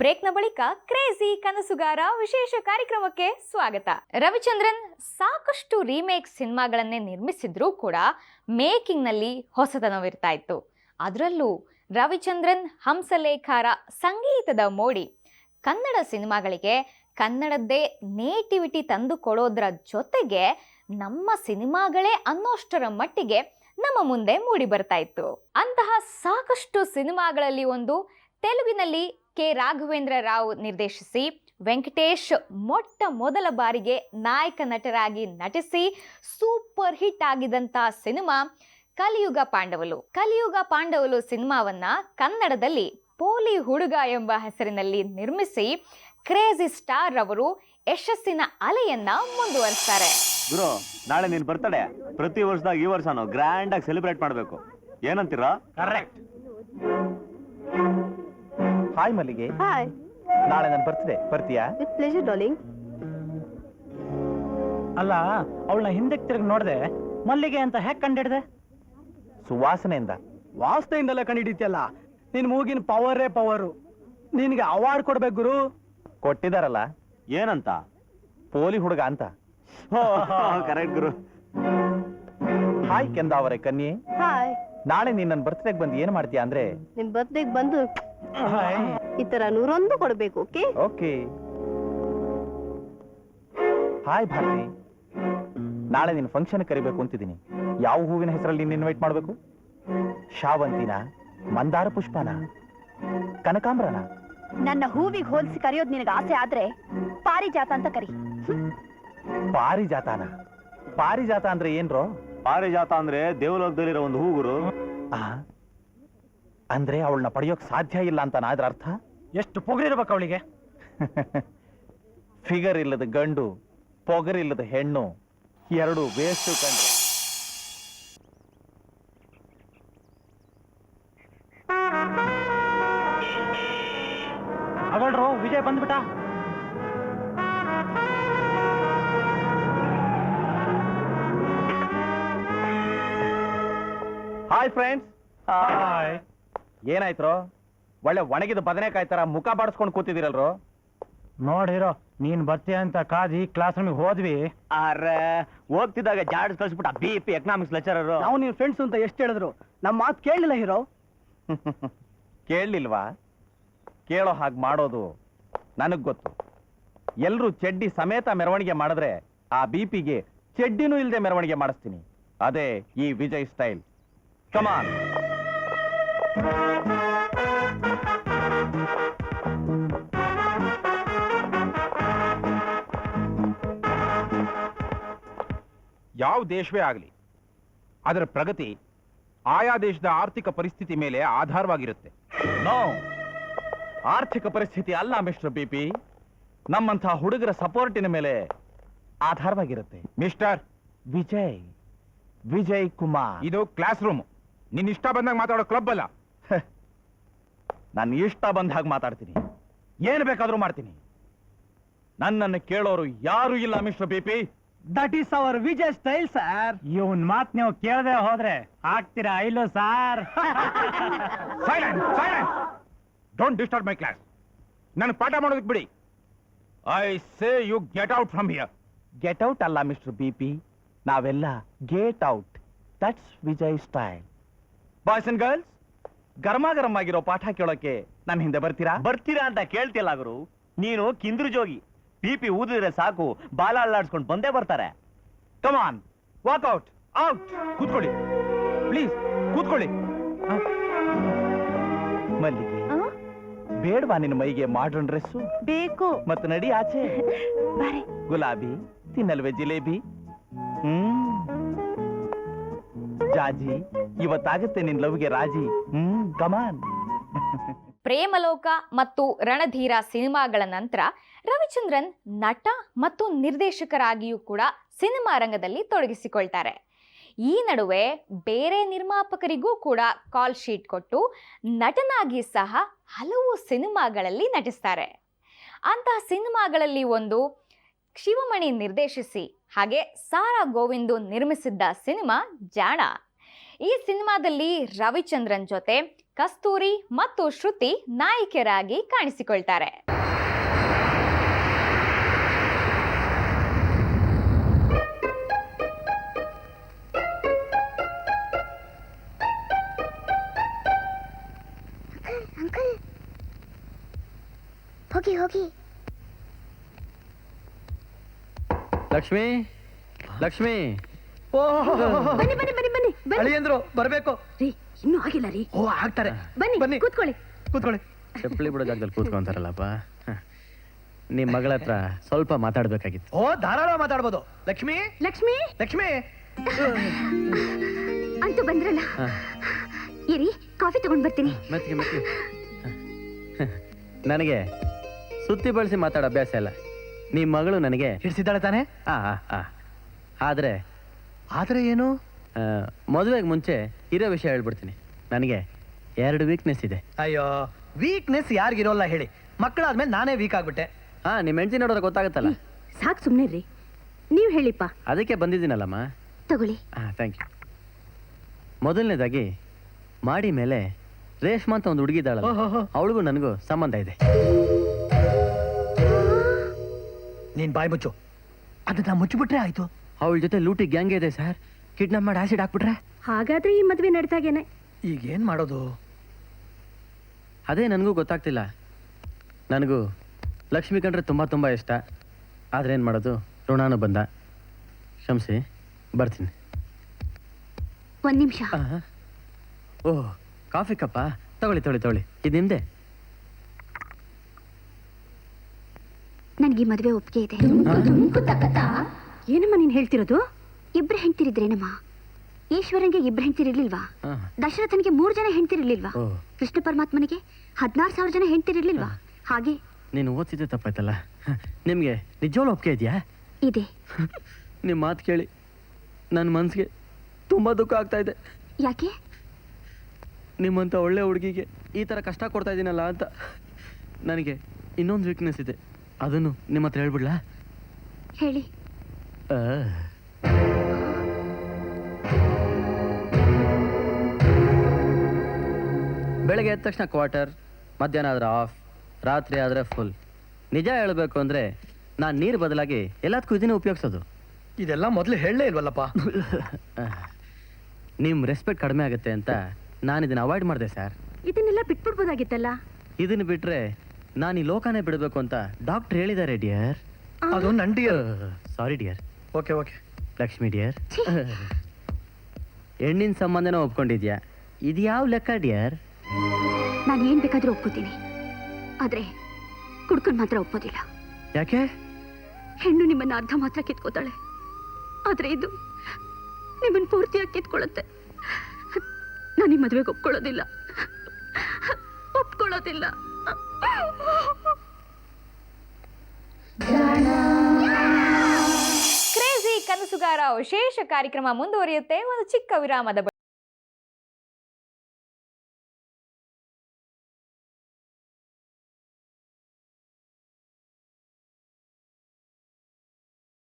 ಬ್ರೇಕ್ನ ಬಳಿಕ ಕ್ರೇಜಿ ಕನಸುಗಾರ ವಿಶೇಷ ಕಾರ್ಯಕ್ರಮಕ್ಕೆ ಸ್ವಾಗತ. ರವಿಚಂದ್ರನ್ ಸಾಕಷ್ಟು ರೀಮೇಕ್ ಸಿನಿಮಾಗಳನ್ನೇ ನಿರ್ಮಿಸಿದ್ರೂ ಕೂಡ ಮೇಕಿಂಗ್ನಲ್ಲಿ ಹೊಸತನವಿರ್ತಾ ಇತ್ತು. ಅದರಲ್ಲೂ ರವಿಚಂದ್ರನ್ ಹಂಸಲೇಖರ ಸಂಗೀತದ ಮೋಡಿ ಕನ್ನಡ ಸಿನಿಮಾಗಳಿಗೆ ಕನ್ನಡದ್ದೇ ನೇಟಿವಿಟಿ ತಂದು ಕೊಡೋದ್ರ ಜೊತೆಗೆ ನಮ್ಮ ಸಿನಿಮಾಗಳೇ ಅನ್ನೋಷ್ಟರ ಮಟ್ಟಿಗೆ ನಮ್ಮ ಮುಂದೆ ಮೂಡಿ ಬರ್ತಾ ಇತ್ತು. ಅಂತಹ ಸಾಕಷ್ಟು ಸಿನಿಮಾಗಳಲ್ಲಿ ಒಂದು ತೆಲುಗಿನಲ್ಲಿ ಕೆ ರಾಘವೇಂದ್ರ ರಾವ್ ನಿರ್ದೇಶಿಸಿ ವೆಂಕಟೇಶ್ ಮೊಟ್ಟ ಮೊದಲ ಬಾರಿಗೆ ನಾಯಕ ನಟರಾಗಿ ನಟಿಸಿ ಸೂಪರ್ ಹಿಟ್ ಆಗಿದಂಥ ಸಿನಿಮಾ ಕಲಿಯುಗ ಪಾಂಡವಲು. ಕಲಿಯುಗ ಪಾಂಡವಲು ಸಿನಿಮಾವನ್ನ ಕನ್ನಡದಲ್ಲಿ ಪೋಲಿ ಹುಡುಗ ಎಂಬ ಹೆಸರಿನಲ್ಲಿ ನಿರ್ಮಿಸಿ ಕ್ರೇಜಿ ಸ್ಟಾರ್ ಅವರು ಯಶಸ್ಸಿನ ಅಲೆಯನ್ನ ಮುಂದುವರಿಸ್ತಾರೆ. ಗುರು, ನಾಳೆ ನೀನ್ ಬರ್ತಡೆ. ಪ್ರತಿ ವರ್ಷದಾಗ ಈ ವರ್ಷನೂ ಗ್ರ್ಯಾಂಡ್ ಆಗಿ ಸೆಲೆಬ್ರೇಟ್ ಮಾಡ್ಬೇಕು. ಏನಂತೀರಾ? ಕರೆಕ್ಟ್. ಹಾಯ್ ಮಲ್ಲಿಗೆ. ಹಾಯ್. ನಾಳೆ ನನ್ನ ಬರ್ತ್ಡೇ, ಬರ್ತೀಯಾ? With pleasure darling. ಅಲ್ಲ, ಅವಳನ್ನ ಹಿಂದಕ್ಕೆ ತಿರುಗಿ ನೋಡ್ದೆ, ಮಲ್ಲಿಗೆ ಅಂತ ಹೇಗೆ ಕಂಡಿಡ್ದೆ? ಸುವಾಸನೆಯಿಂದ. ವಾಸನೆಯಿಂದಲ್ಲ ಕಂಡಿಡಿತಿಯಲ್ಲ, ನಿನ್ ಮೂಗಿನ ಪವರೇ ಪವರು. ನಿನ್ಗೆ ಅವಾರ್ಡ್ ಕೊಡ್ಬೇಕು ಗುರು. ಕೊಟ್ಟಿದಾರಲ್ಲ. ಏನಂತ? ಪೋಲಿ ಹುಡುಗ ಅಂತ. ಕರೆಕ್ಟ್ ಗುರು. ಹಾಯ್ ಕೆಂದಾವರೆ ಕನ್ಯೆ. ಹಾಯ್. ನಾಳೆ ನೀನ್ ನನ್ನ ಬರ್ತ್ಡೇಗೆ ಬಂದು ಏನ್ ಮಾಡ್ತೀಯಾ ಅಂದ್ರೆ, ನಿಮ್ ಬರ್ತ್ಡೇಗೆ ಬಂದು ಈ ತರ 101 ಕೊಡ್ಬೇಕು. Okay okay. ಹಾಯ್ ಭಾರತಿ, ನಾಳೆ ನಿನ್ನ ಫಂಕ್ಷನ್ ಕರಿಬೇಕು ಅಂತಿದ್ದೀನಿ. ಯಾವ ಹೂವಿನ ಹೆಸರಲ್ಲಿ ನೀನು ಇನ್ವೈಟ್ ಮಾಡ್ಬೇಕು? ಶಾವಂತಿನ, ಮಂದಾರ ಪುಷ್ಪನ, ಕನಕಾಂಬ್ರನ? ನನ್ನ ಹೂವಿಗೆ ಹೋಲಿಸಿ ಕರೆಯೋದು ನಿನಗೆ ಆಸೆ ಆದ್ರೆ ಪಾರಿಜಾತ ಅಂತ ಕರಿ. ಪಾರಿಜಾತನ? ಪಾರಿಜಾತ ಅಂದ್ರೆ ಏನ್ರೋ? ಪಾರಿಜಾತ ಅಂದ್ರೆ ದೇವಲೋಕದಲ್ಲಿರೋ ಒಂದು ಹೂ ಗುರು. ಅಂದ್ರೆ ಅವಳನ್ನ ಪಡೆಯೋಕ್ ಸಾಧ್ಯ ಇಲ್ಲ ಅಂತ ಅದ್ರ ಅರ್ಥ? ಎಷ್ಟು ಪೊಗರಿರ್ಬೇಕು ಅವಳಿಗೆ? ಫಿಗರ್ ಇಲ್ಲದ ಗಂಡು, ಪೊಗರಿಲ್ಲದ ಹೆಣ್ಣು, ಎರಡು ವೇಸ್ಟ್ ಕಂಡ್ರೆ. ಅಗಳ್ರು, ವಿಜಯ್ ಬಂದ್ಬಿಟ್ಟ. Hi friends. ಹಾಯ್. ಏನಾಯ್ತ್ರೋ? ಒಳ್ಳೆ ಒಣಗಿದ ಬದನೆಕಾಯಿ ತರ ಮುಖ ಬಾಡಿಸ್ಕೊಂಡು ಕೂತಿದಿರಲ್ರು. ನೋಡಿರೋ, ನೀನ್ ಬರ್ತೀಯ ಅಂತ ಕಾದಿ ಕ್ಲಾಸ್ ರೂಮಿಗೆ ಹೋದ್ವಿ. ಅರೆ, ಹೋಗ್ತಿದ್ದಾಗ ಜಾಡ್ಸ್ ಕಳ್ಸ್ಬಿಟ್ಟ ಬಿ.ಪಿ ಎಕನಾಮಿಕ್ಸ್ ಲೆಕ್ಚರರ್. ನಾವು ನಿನ್ ಫ್ರೆಂಡ್ಸ್ ಅಂತ ಎಷ್ಟು ಹೇಳಿದ್ರು ನಮ್ಮ ಮಾತು ಕೇಳಲಿಲ್ಲ ಹೀರೋ. ಕೇಳಲಿಲ್ವಾ? ಕೇಳೋ ಹಾಗೆ ಮಾಡೋದು ನನಗ್ ಗೊತ್ತು. ಎಲ್ರೂ ಚಡ್ಡಿ ಸಮೇತ ಮೆರವಣಿಗೆ ಮಾಡಿದ್ರೆ ಆ ಬಿ.ಪಿಗೆ ಚಡ್ಡಿನೂ ಇಲ್ಲದೆ ಮೆರವಣಿಗೆ ಮಾಡಿಸ್ತೀನಿ. ಅದೇ ಈ ವಿಜಯ್ ಸ್ಟೈಲ್. ಕಮಾನ್. ಯಾವ ದೇಶವೇ ಆಗಲಿ, ಅದರ ಪ್ರಗತಿ ಆಯಾ ದೇಶದ ಆರ್ಥಿಕ ಪರಿಸ್ಥಿತಿ ಮೇಲೆ ಆಧಾರವಾಗಿರುತ್ತೆ. ನೋ, ಆರ್ಥಿಕ ಪರಿಸ್ಥಿತಿ ಅಲ್ಲ ಮಿಸ್ಟರ್ ಬಿ.ಪಿ. ನಮ್ಮಂಥ ಹುಡುಗರ ಸಪೋರ್ಟಿನ ಮೇಲೆ ಆಧಾರವಾಗಿರುತ್ತೆ. ಮಿಸ್ಟರ್ ವಿಜಯ್ ಕುಮಾರ್, ಇದು ಕ್ಲಾಸ್ ರೂಮ್. ನಿನ್ನ ಇಷ್ಟ ಬಂದಾಗ ಮಾತಾಡೋ ಕ್ಲಬ್ ಅಲ್ಲ. ನಾನು ಇಷ್ಟ ಬಂದ ಹಾಗೆ ಮಾತಾಡ್ತೀನಿ, ಏನು ಬೇಕಾದ್ರೂ ಮಾಡ್ತೀನಿ. ನನ್ನನ್ನು ಕೇಳೋರು ಯಾರು ಇಲ್ಲ mister BP. That is our Vijay style sir. ಇವನ್ ಮಾತ್ ನೀವು ಕೇಳದೆ ಹೋದ್ರೆ ಆಗ್ತೀರಾ ಇಲ್ಲೋ sir? Silent, silent. Don't disturb my class. ನನಗೆ ಪಾಠ ಮಾಡೋದಕ್ಕೆ ಬಿಡಿ. I say you get out from here. Get out ಅಲ್ಲ ಮಿಸ್ಟರ್ ಬಿ.ಪಿ. ನಾವೆಲ್ಲ gate out. That's Vijay style. Boys and girls, ಗರಂ ಆಗಿರೋ ಪಾಠ ಕೇಳೋಕೆ ನನ್ನ ಹಿಂದೆ ಬರ್ತೀರಾ? ಬರ್ತೀರಾ ಅಂತ ಕೇಳ್ತಿಲ್ಲ ಗುರು. ನೀನು ಕಿಂದ್ರು ಜೋಗಿ. ಬಿ.ಪಿ ಊದಿದ್ರೆ ಸಾಕು, ಬಾಲ ಅಲ್ಲಾಡ್ಸ್ಕೊಂಡು ಬಂದೇ ಬರ್ತಾರೆ. ಕಮಾನ್, ವಾಕ್ಔಟ್. ಔಟ್. ಕೂತ್ಕೊಳ್ಳಿ ಪ್ಲೀಸ್, ಕೂತ್ಕೊಳ್ಳಿ. ಮಲ್ಲಿಗೆ, ಬೇಡವಾ ನಿನ್ನ ಮೈಗೆ ಮಾಡ್ರನ್ ಡ್ರೆಸ್ಸು? ಬೇಕು. ಮತ್ತು ನಡಿ ಆಚೆ. ಬಾರೆ. ಗುಲಾಬಿ ತಿನ್ನಲ್ವೇ ಜಿಲೇಬಿ? ಜಾಜಿ, ಇವತ್ತಾಗುತ್ತೆ ನಿನ್ ಲವ್ಗೆ ರಾಜಿ. ಕಮಾನ್. ಪ್ರೇಮಲೋಕ ಮತ್ತು ರಣಧೀರ ಸಿನಿಮಾಗಳ ನಂತರ ರವಿಚಂದ್ರನ್ ನಟ ಮತ್ತು ನಿರ್ದೇಶಕರಾಗಿಯೂ ಕೂಡ ಸಿನಿಮಾ ರಂಗದಲ್ಲಿ ತೊಡಗಿಸಿಕೊಳ್ತಾರೆ. ಈ ನಡುವೆ ಬೇರೆ ನಿರ್ಮಾಪಕರಿಗೂ ಕೂಡ ಕಾಲ್ ಶೀಟ್ ಕೊಟ್ಟು ನಟನಾಗಿ ಸಹ ಹಲವು ಸಿನಿಮಾಗಳಲ್ಲಿ ನಟಿಸ್ತಾರೆ. ಅಂತಹ ಸಿನಿಮಾಗಳಲ್ಲಿ ಒಂದು ಶಿವಮಣಿ ನಿರ್ದೇಶಿಸಿ ಹಾಗೆ ಸಾರಾ ಗೋವಿಂದು ನಿರ್ಮಿಸಿದ್ದ ಸಿನಿಮಾ ಜಾಣ. ಈ ಸಿನಿಮಾದಲ್ಲಿ ರವಿಚಂದ್ರನ್ ಜೊತೆ ಕಸ್ತೂರಿ ಮತ್ತು ಶ್ರುತಿ ನಾಯಕಿಯರಾಗಿ ಕಾಣಿಸಿಕೊಳ್ತಾರೆ. ಅಂಕಲ್ ಹೋಗಿ ಹೋಗಿ. ಲಕ್ಷ್ಮಿ ಲಕ್ಷ್ಮಿ ಬನ್ನಿ ಬನ್ನಿ ಬನ್ನಿ ಬನ್ನಿ ಬನ್ನಿ ಅಳಿಯಂದ್ರು ಬರ್ಬೇಕು. ರೀ ಇನ್ನೂ ಆಗಿಲ್ಲ ರೀ. ಓ ಆಗ್ತಾರೆ. ಬನ್ನಿ ಬನ್ನಿ. ಕೂತ್ಕೊಳ್ಳಿ. ಕೂತ್ಕೊಳ್ಳಿ. ಚಪ್ಪಲಿ ಬಿಡೋ ಜಾಗದಲ್ಲಿ ಕೂತ್ಕೊಂತಾರಲ್ಲಪ್ಪ. ನಿಮ್ ಮಗಳ ಹತ್ರ ಸ್ವಲ್ಪ ಮಾತಾಡ್ಬೇಕಾಗಿತ್ತು. ಓ ಧಾರಾಳ ಮಾತಾಡ್ಬೋದು. ಲಕ್ಷ್ಮಿ ಲಕ್ಷ್ಮಿ ಲಕ್ಷ್ಮಿ ಅಂತೂ ಬಂದ್ರಲ್ಲ. ಹ. ಇರಿ ಕಾಫಿ ತಗೊಂಡ್ ಬರ್ತೀನಿ. ಮೆತ್ತಿಗೆ ಮೆತ್ತಿಗೆ. ನನಗೆ ಸುತ್ತಿ ಬಳಸಿ ಮಾತಾಡೋ ಅಭ್ಯಾಸ ಇಲ್ಲ. ನಿಮ್ ಮಗಳು ನನಗೆ ಹಿಡ್ಸಿದ್ದಾಳೆ ತಾನೆ? ಆ, ಆ, ಆ. ಆದ್ರೆ ಆದ್ರೆ ಏನು? ಮದುವೆಗೆ ಮುಂಚೆ ಇರೋ ವಿಷಯ ಹೇಳ್ಬಿಡ್ತೀನಿ. ನನಗೆ 2 ವೀಕ್ನೆಸ್ ಇದೆ. ಅಯ್ಯೋ ವೀಕ್ನೆಸ್ ಯಾರಿಗಿರೋಲ್ಲ ಹೇಳಿ. ಮಕ್ಕಳಾದ್ಮೇಲೆ ನಾನೇ ವೀಕ್ ಆಗ್ಬಿಟ್ಟೆ. ಹಾ, ನಿಮ್ಮ ಹೆಂಡತಿ ನೋಡೋದ್ರೆ ಗೊತ್ತಾಗುತ್ತಲ್ಲ. ಸಾಕ್ ಸುಮ್ನೆ ರೀ. ನೀವ್ ಹೇಳಿಪ್ಪ. ಅದಕ್ಕೆ ಬಂದಿದ್ದೀನಲ್ಲಮ್ಮ. ತಗೊಳ್ಳಿ. Thank you. ಮೊದಲನೇದಾಗಿ ಮಾಡಿ ಮೇಲೆ ರೇಷ್ಮಾ ಅಂತ ಒಂದು ಹುಡುಗಿ ಇದ್ದಾಳಲ್ಲ, ಓಹೋ. ಅವಳಿಗೂ ನನಗೂ ಸಂಬಂಧ ಇದೆ. ನೀನ್ ಬಾಯ್ ಮುಚ್ಚು. ಅದನ್ನ ಮುಚ್ಚಿಬಿಟ್ರೆ ಆಯ್ತು. ಅವಳ ಜೊತೆ ಲೂಟಿ ಗ್ಯಾಂಗ್ ಇದೆ ಸರ್. ಕಿಡ್ನಾಪ್ ಮಾಡಿ ಆಸಿಡ್ ಹಾಕ್ಬಿಟ್ರೆ ಹಾಗಾದ್ರೆ ಈ ಮದ್ವೆ ನಡೀತಾಗೇನೆ. ಈಗ ಏನ್ ಮಾಡೋದು? ಅದೇ ನನಗೂ ಗೊತ್ತಾಗ್ತಿಲ್ಲ. ನನಗೂ ಲಕ್ಷ್ಮಿ ಕಂಡ್ರೆ ತುಂಬ ತುಂಬ ಇಷ್ಟ. ಆದ್ರೆ ಏನು ಮಾಡೋದು, ಋಣಾನು ಬಂದ. ಕ್ಷಮಿಸಿ, ಬರ್ತೀನಿ. ಒಂದ್ ನಿಮಿಷ. ಓಹ್, ಕಾಫಿ ಕಪ್ಪ ತಗೊಳ್ಳಿ ತಗೊಳ್ಳಿ ತಗೊಳ್ಳಿ. ಇದು ನಿಮ್ದೆ. ನನ್ಗೆ ಈ ಮದ್ವೆ ಒಪ್ಪಿಗೆ ಇದೆ. ಏನಮ್ಮ ನೀನ್ ಹೇಳ್ತಿರೋದು? ಇಬ್ರು ಹೆಂಡ್ತಿರಿದ್ರೇನಮ್ಮ? ಈಶ್ವರನ್ಗೆ ಇಬ್ರು ಹೆಂಡ್ತಿರಿರ್ಲಿಲ್ವಾ? ಹಾ. ದಶರಥನಿಗೆ 3 ಜನ ಹೆಂಡ್ತಿರಿರ್ಲಿಲ್ವಾ? ಓ, ಕೃಷ್ಣ ಪರಮಾತ್ಮನಿಗೆ 16,000 ಜನ ಹೆಂಡ್ತಿರಿರ್ಲಿಲ್ವಾ? ಹಾಗೆ ನೀನು ಓದಿಸಿದ್ದೆ ತಪ್ಪಾಯ್ತಲ್ಲ. ನಿಮಗೆ ನಿಜವಾಗ್ಲೂ ಒಪ್ಪಿಗೆ ಇದೆಯಾ? ಇದೆ. ನಿಮ್ಮ ಮಾತು ಕೇಳಿ ನನ್ನ ಮನಸ್ಸಿಗೆ ತುಂಬ ದುಃಖ ಆಗ್ತಾ ಇದೆ. ಯಾಕೆ? ನಿಮ್ಮಂಥ ಒಳ್ಳೆ ಹುಡುಗಿಗೆ ಈ ಥರ ಕಷ್ಟ ಕೊಡ್ತಾ ಇದ್ದೀನಲ್ಲ ಅಂತ. ನನಗೆ ಇನ್ನೊಂದು ವೀಕ್ನೆಸ್ ಇದೆ, ಅದನ್ನು ನಿಮ್ಮ ಹತ್ರ ಹೇಳ್ಬಿಡ್ಲಾ? ಹೇಳಿ. ಬೆಳಗ್ಗೆ ಎದ್ದ ತಕ್ಷಣ ಕ್ವಾರ್ಟರ್, ಮಧ್ಯಾಹ್ನ ಆದರೆ ಆಫ್, ರಾತ್ರಿ ಆದರೆ ಫುಲ್. ನಿಜ ಹೇಳಬೇಕು ಅಂದರೆ ನಾನು ನೀರು ಬದಲಾಗಿ ಎಲ್ಲದಕ್ಕೂ ಇದನ್ನೇ ಉಪಯೋಗಿಸೋದು. ಇದೆಲ್ಲ ಮೊದಲು ಹೇಳಲೇ ಇಲ್ವಲ್ಲಪ್ಪ. ನಿಮ್ಮ ರೆಸ್ಪೆಕ್ಟ್ ಕಡಿಮೆ ಆಗುತ್ತೆ ಅಂತ ನಾನು ಇದನ್ನು ಅವಾಯ್ಡ್ ಮಾಡಿದೆ ಸರ್. ಇದನ್ನೆಲ್ಲ ಬಿಟ್ಬಿಡ್ಬೋದಾಗಿತ್ತಲ್ಲ. ಇದನ್ನು ಬಿಟ್ಟರೆ ನಾನು ಈ ಲೋಕನೇ ಬಿಡಬೇಕು ಅಂತ ಡಾಕ್ಟರ್ ಹೇಳಿದ್ದಾರೆ ಡಿಯರ್. ಅದು ನನ್ dear. Sorry dear. Okay okay. Lakshmi dear, ಹೆಣ್ಣಿನ ಸಂಬಂಧನ ಒಪ್ಕೊಂಡಿದ್ಯಾ? ಇದು ಯಾವ ಲೆಕ್ಕ ಡಿಯರ್? ನಾನು ಏನ್ ಬೇಕಾದ್ರೂ ಒಪ್ಕೋತೀನಿ, ಆದ್ರೆ ಕುಡ್ಕೊಂಡ್ ಮಾತ್ರ ಒಪ್ಪೋದಿಲ್ಲ. ಯಾಕೆ? ಹೆಣ್ಣು ನಿಮ್ಮನ್ನ ಅರ್ಧ ಮಾತ್ರ ಕಿತ್ಕೋತಾಳೆ, ಆದ್ರೆ ಇದು ನಿಮ್ಮನ್ನ ಪೂರ್ತಿಯಾಗಿ ಕಿತ್ಕೊಳ್ಳುತ್ತೆ. ನಾನು ಈ ಮದುವೆಗೆ ಒಪ್ಕೊಳ್ಳೋದಿಲ್ಲ. ಕ್ರೇಜಿ ಕನಸುಗಾರ ವಿಶೇಷ ಕಾರ್ಯಕ್ರಮ ಮುಂದುವರಿಯುತ್ತೆ ಒಂದು ಚಿಕ್ಕ ವಿರಾಮದ